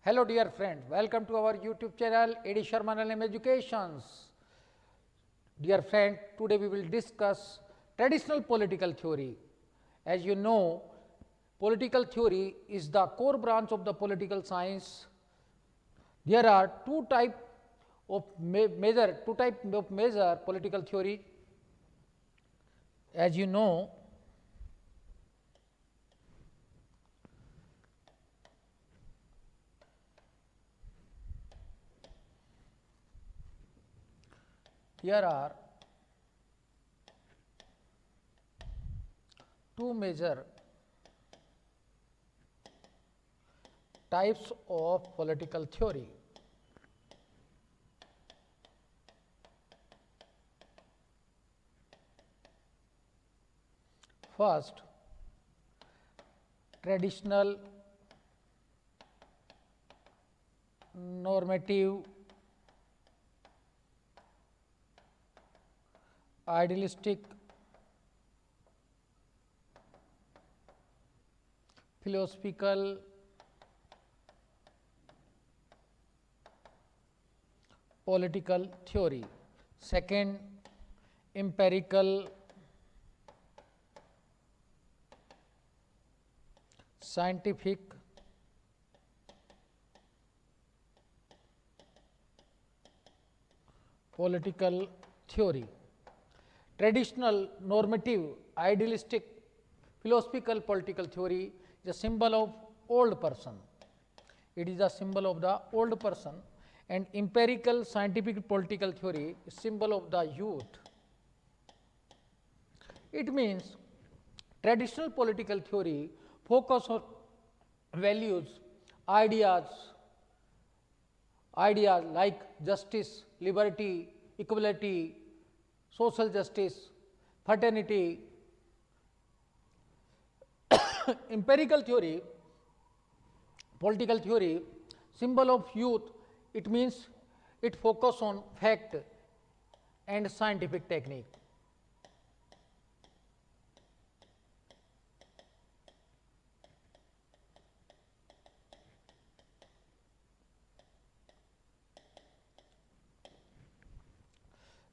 Hello dear friend, welcome to our YouTube channel Sharma Educations. Dear friend, today we will discuss traditional political theory. As you know, political theory is the core branch of the political science. There are two types of major political theory. As you know, here are two major types of political theory. First, traditional, normative, idealistic, philosophical, political theory. Second, empirical, scientific, political theory. Traditional, normative, idealistic, philosophical political theory is a symbol of old person. It is a symbol of the old person, and empirical scientific political theory is symbol of the youth. It means traditional political theory focus on values, ideas like justice, liberty, equality, social justice, fraternity. Empirical theory, political theory, symbol of youth, it means it focus on fact and scientific technique.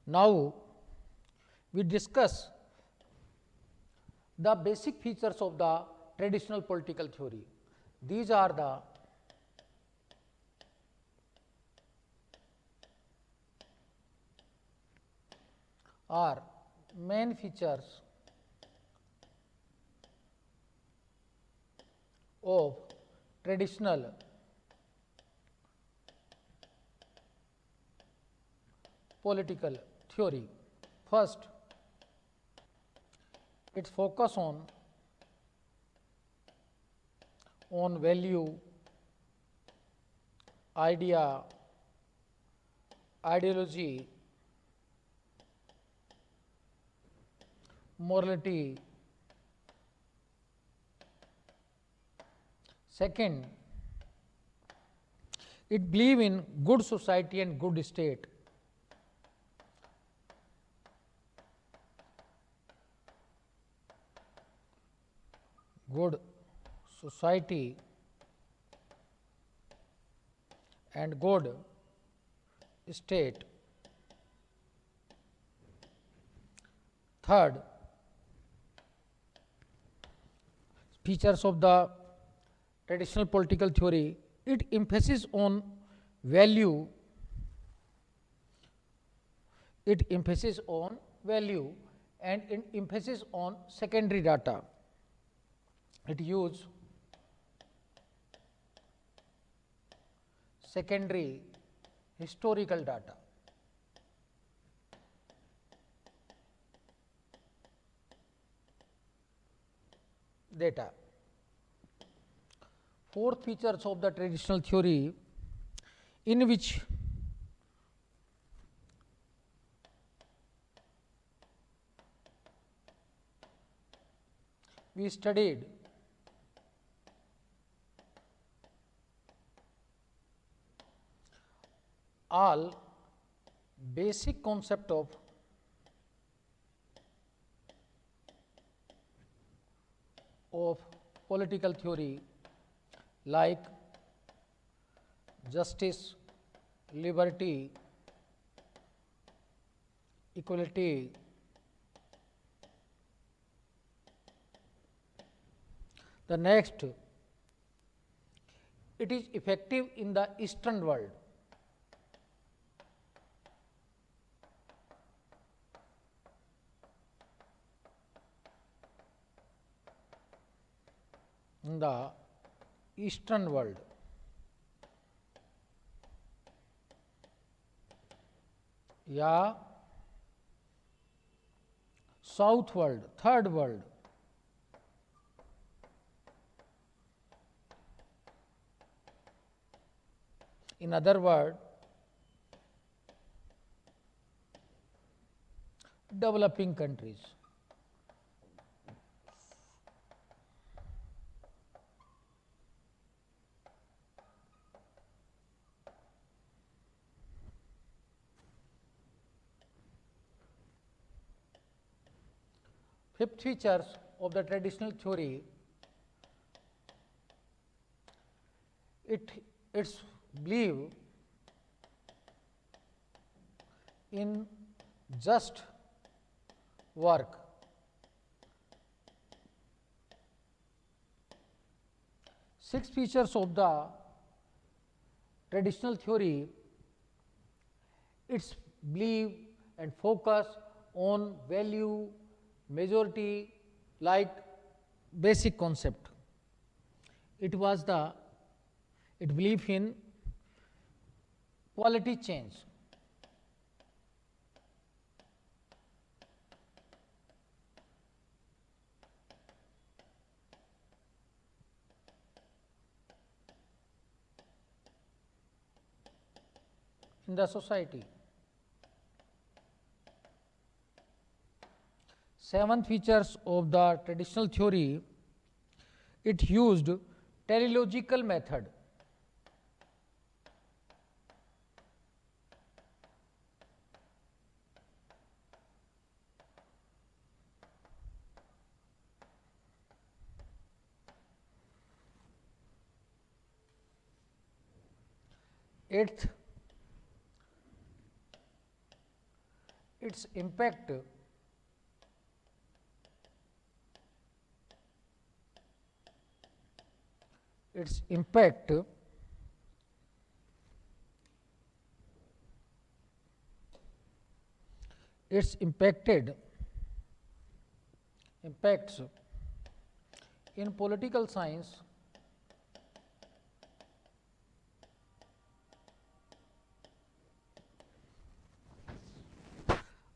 Now, we discuss the basic features of the traditional political theory. These are the main features of traditional political theory. First, its focus on value, idea, ideology, morality. Second, it believe in good society and good state. Good society and good state. Third, features of the traditional political theory, it emphasis on value, and emphasis on secondary data. It use secondary historical data. Fourth features of the traditional theory, in which we studied all basic concept of political theory like justice, liberty, equality, the next, it is effective in the Eastern world. In the Eastern world. या South world, Third world. In other words, developing countries. Fifth features of the traditional theory, its belief in just work. Six features of the traditional theory, its belief and focus on value, majority, like basic concept. It believed in quality change. In the society. Seven features of the traditional theory, it used teleological method. Eighth, its impact impacts in political science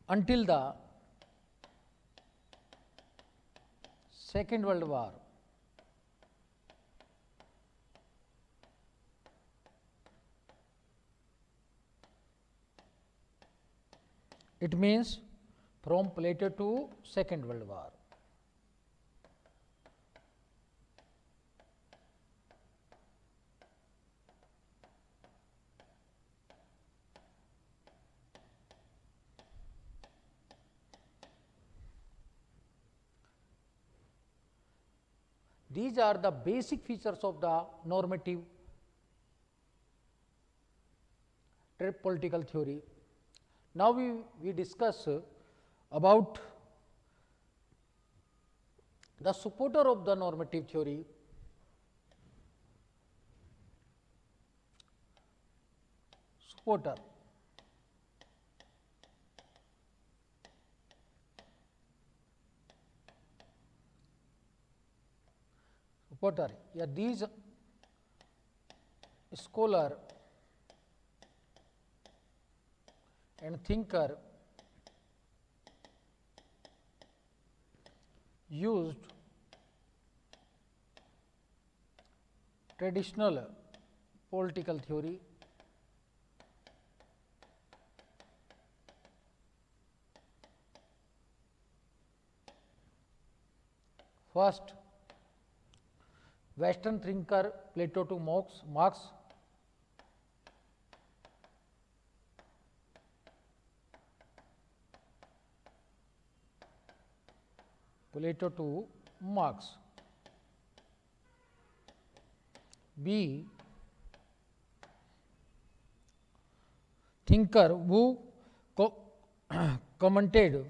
until the Second World War. It means from Plato to Second World War. These are the basic features of the normative political theory. Now we discuss about the supporter of the normative theory. Supporter. Supporter. Yeah, these scholar and thinker used traditional political theory first. Western thinker Plato to Marx, Plato to Marx. B. thinker who commented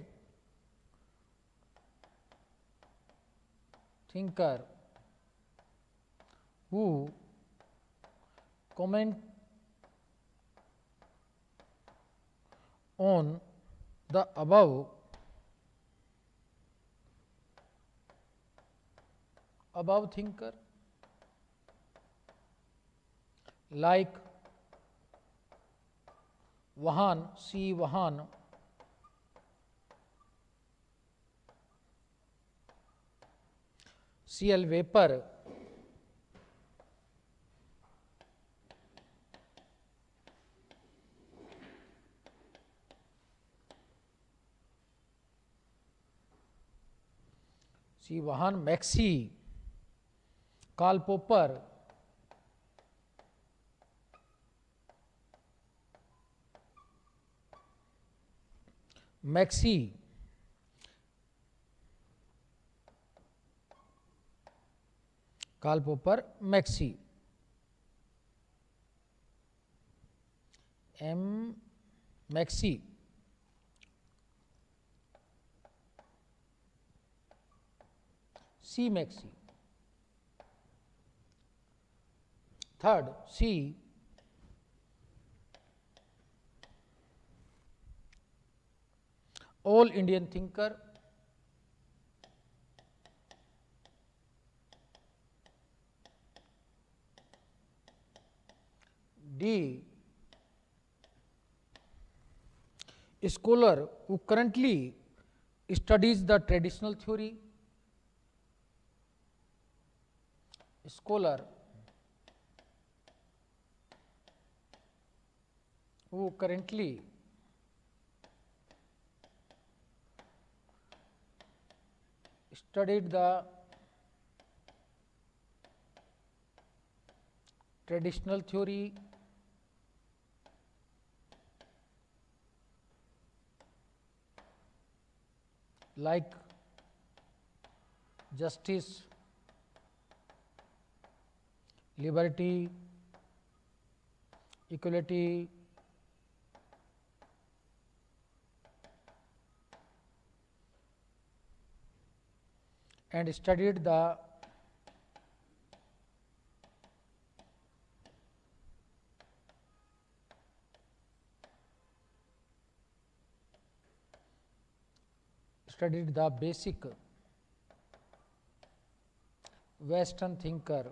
thinker who comment on the above thinker, like Vahan, C. Vahan, Cl. vapor, C. Vahan, Maxi, Karl Popper, Maxi, Karl Popper, Maxi, M. Maxi, C. Maxi. Third, C. All Indian thinker, D. Scholar who currently studies the traditional theory, scholar who currently studied the traditional theory, like justice, liberty, equality, and studied the basic Western thinker,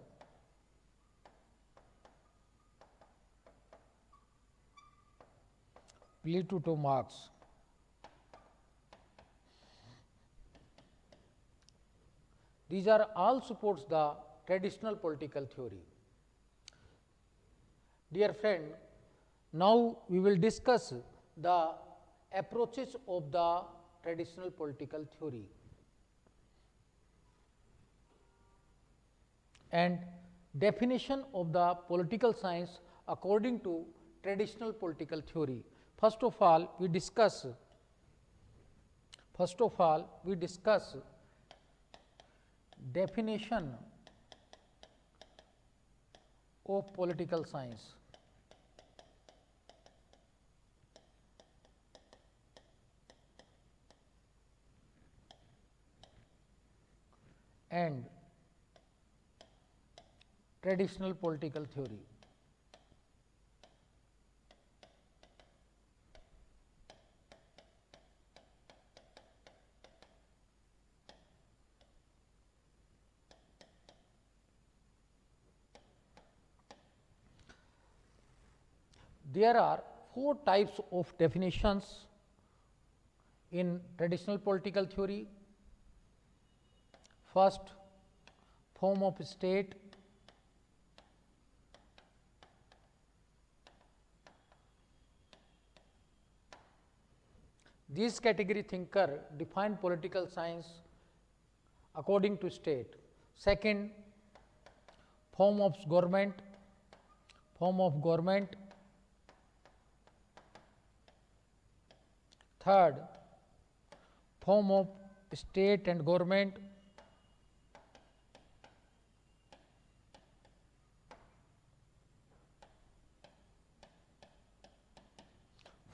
Plato to Marx. These are all supports the traditional political theory. Dear friend, now we will discuss the approaches of the traditional political theory and definition of the political science according to traditional political theory. First of all, we discuss definition of political science. And traditional political theory. There are 4 types of definitions in traditional political theory. First, form of state. This category thinker define political science according to state. Second, form of government. Third, form of state and government.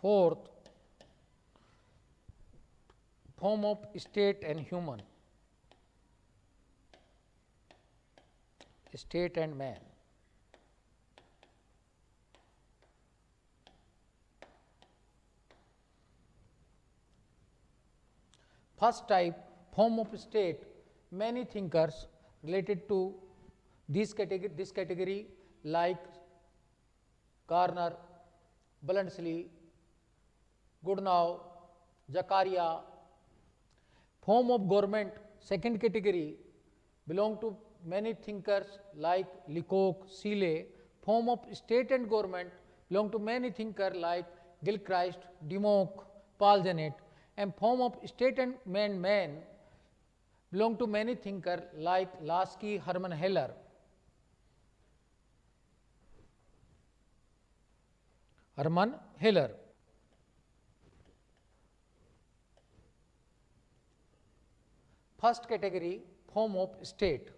Fourth, form of state and human, state and man. First type, form of state, many thinkers related to this category like Garner, Bluntschli, Goodnow, Zakaria. Form of government, second category, belong to many thinkers like Lecoq, Seeley. Form of state and government belong to many thinkers like Gilchrist, Demock, Paul Janet. And form of state and man belong to many thinkers like Lasky, Hermann Heller. First category, form of state.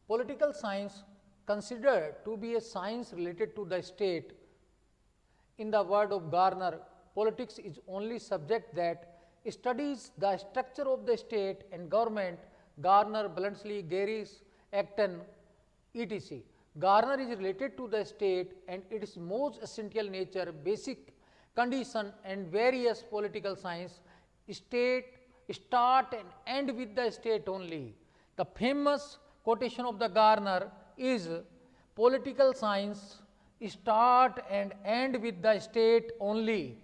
Political science considered to be a science related to the state. In the word of Garner, politics is only subject that studies the structure of the state and government. Garner, Bluntschli, Garris, Acton, etc. Garner is related to the state and its most essential nature, basic condition, and various political science. State start and end with the state only. The famous quotation of the Garner is, political science start and end with the state only.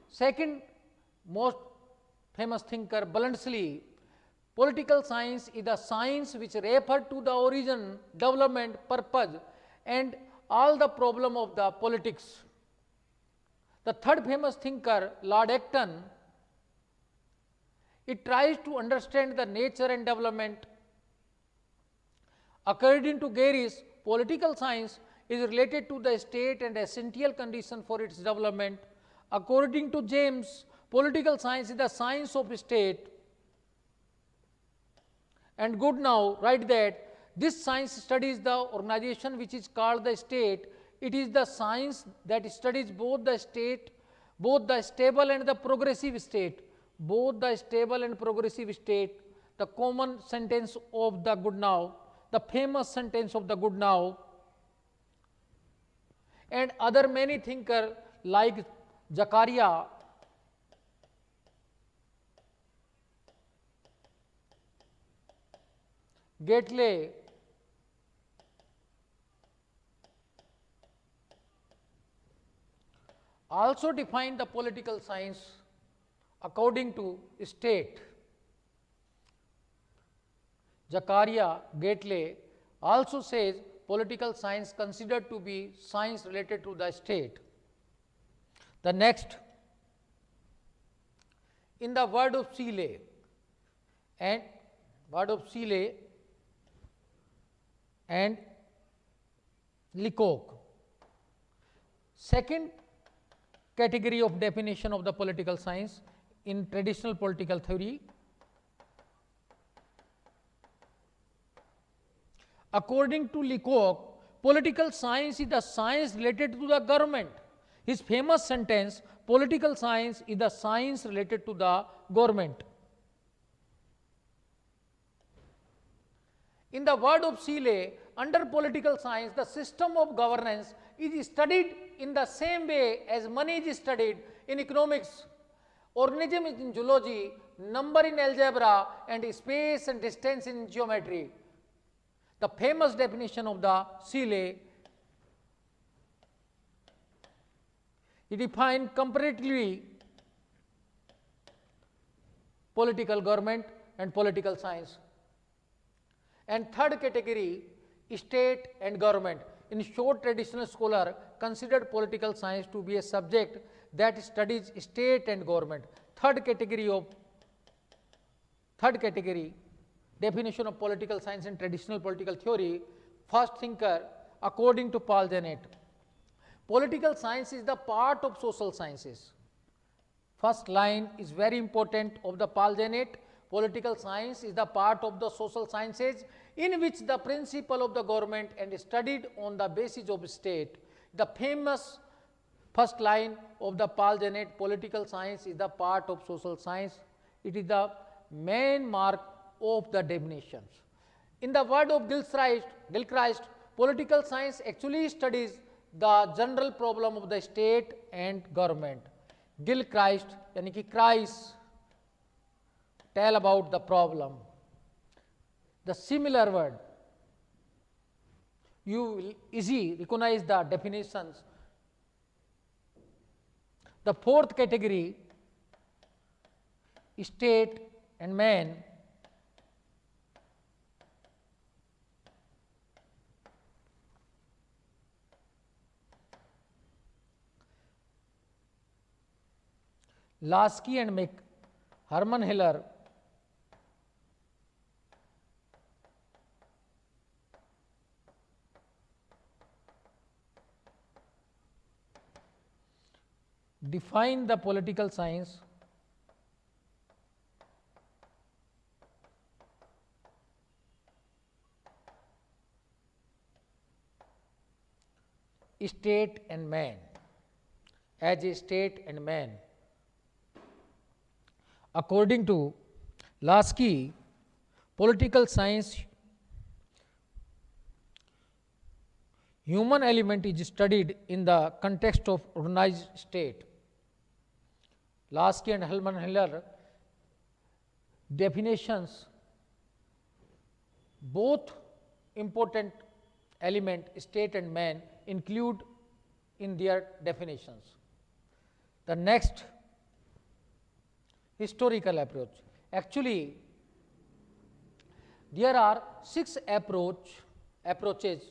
Second most famous thinker, Bluntschli, political science is the science which refer to the origin, development, purpose and all the problem of the politics. The third famous thinker, Lord Acton, it tries to understand the nature and development. According to Garris, political science is related to the state and essential condition for its development. According to James, political science is the science of state. And Goodnow write that this science studies the organization which is called the state. It is the science that studies both the state, both the stable and the progressive state. Both the stable and progressive state, the common sentence of the Goodnow, the famous sentence of the Goodnow, and other many thinkers like Zakaria, Gately, also define the political science according to state. Zakaria, Gately also says political science considered to be science related to the state. The next, in the word of Seeley and Lecoq, second category of definition of the political science in traditional political theory. According to Lecoq, political science is the science related to the government. His famous sentence, political science is the science related to the government. In the word of Seeley, under political science, the system of governance is studied in the same way as money is studied in economics, organism in zoology, number in algebra, and space and distance in geometry. The famous definition of the Seeley, he defined comparatively political government and political science. And third category, state and government. In short, traditional scholar considered political science to be a subject that studies state and government. Third category, definition of political science in traditional political theory. First thinker, according to Paul Janet, Political science is the part of social sciences. First line is very important of the Palgenet. Political science is the part of the social sciences in which the principle of the government and studied on the basis of state. The famous first line of the Palgenet, political science is the part of social science. It is the main mark of the definitions. In the word of Gilchrist, political science actually studies the general problem of the state and government. Gilchrist, यानी कि Christ, tell about the problem. The similar word, you will easily recognize the definitions. The fourth category, state and man. Lasky and Herman Hiller define the political science state and man, as a state and man. According to Lasky, political science, human element is studied in the context of organized state. Lasky and Herman Hiller definitions, both important element state and man include in their definitions. The next, historical approach. Actually, there are 6 approaches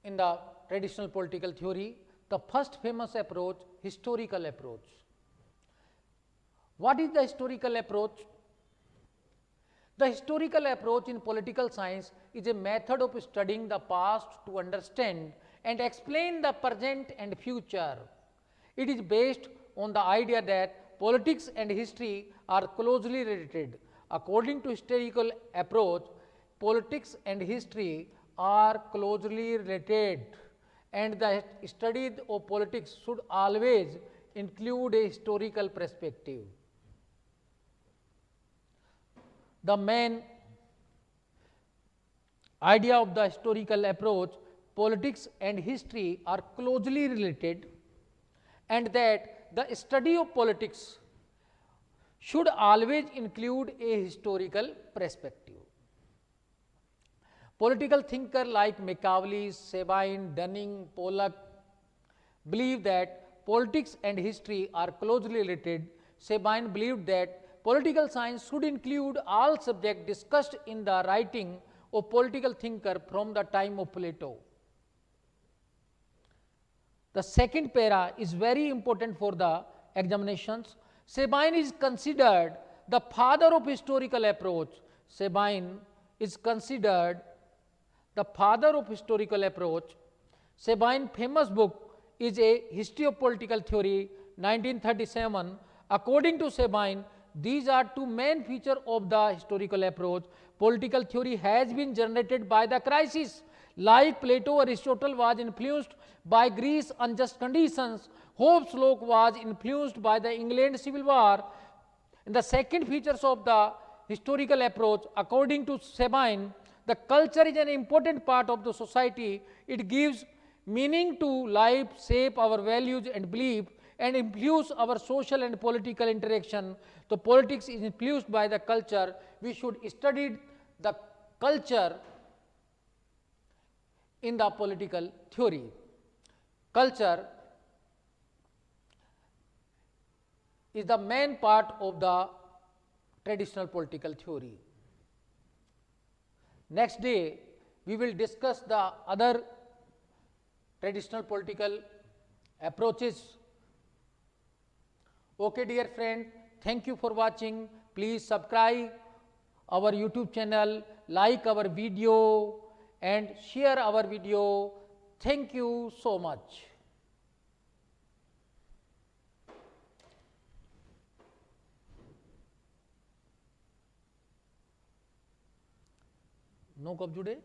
in the traditional political theory. The first famous approach, historical approach. What is the historical approach? The historical approach in political science is a method of studying the past to understand and explain the present and future. It is based on the idea that politics and history are closely related. According to historical approach, politics and history are closely related, and the study of politics should always include a historical perspective. The main idea of the historical approach, politics and history are closely related, and that the study of politics should always include a historical perspective. Political thinkers like Machiavelli, Sabine, Dunning, Pollock believe that politics and history are closely related. Sabine believed that political science should include all subjects discussed in the writing of political thinker from the time of Plato. The second para is very important for the examinations. Sabine is considered the father of historical approach. Sabine is considered the father of historical approach. Sabine's famous book is A History of Political Theory, 1937. According to Sabine, these are two main features of the historical approach. Political theory has been generated by the crisis. Like Plato, Aristotle was influenced by Greece's unjust conditions. Hobbes' Locke was influenced by the England Civil War. And the second features of the historical approach, according to Sabine, the culture is an important part of the society. It gives meaning to life, shape our values and beliefs, and influence our social and political interaction. So politics is influenced by the culture. We should study the culture in the political theory. Culture is the main part of the traditional political theory. Next day, we will discuss the other traditional political approaches. Okay, dear friend, thank you for watching. Please subscribe our YouTube channel, like our video and share our video. Thank you so much. No कब जुड़े?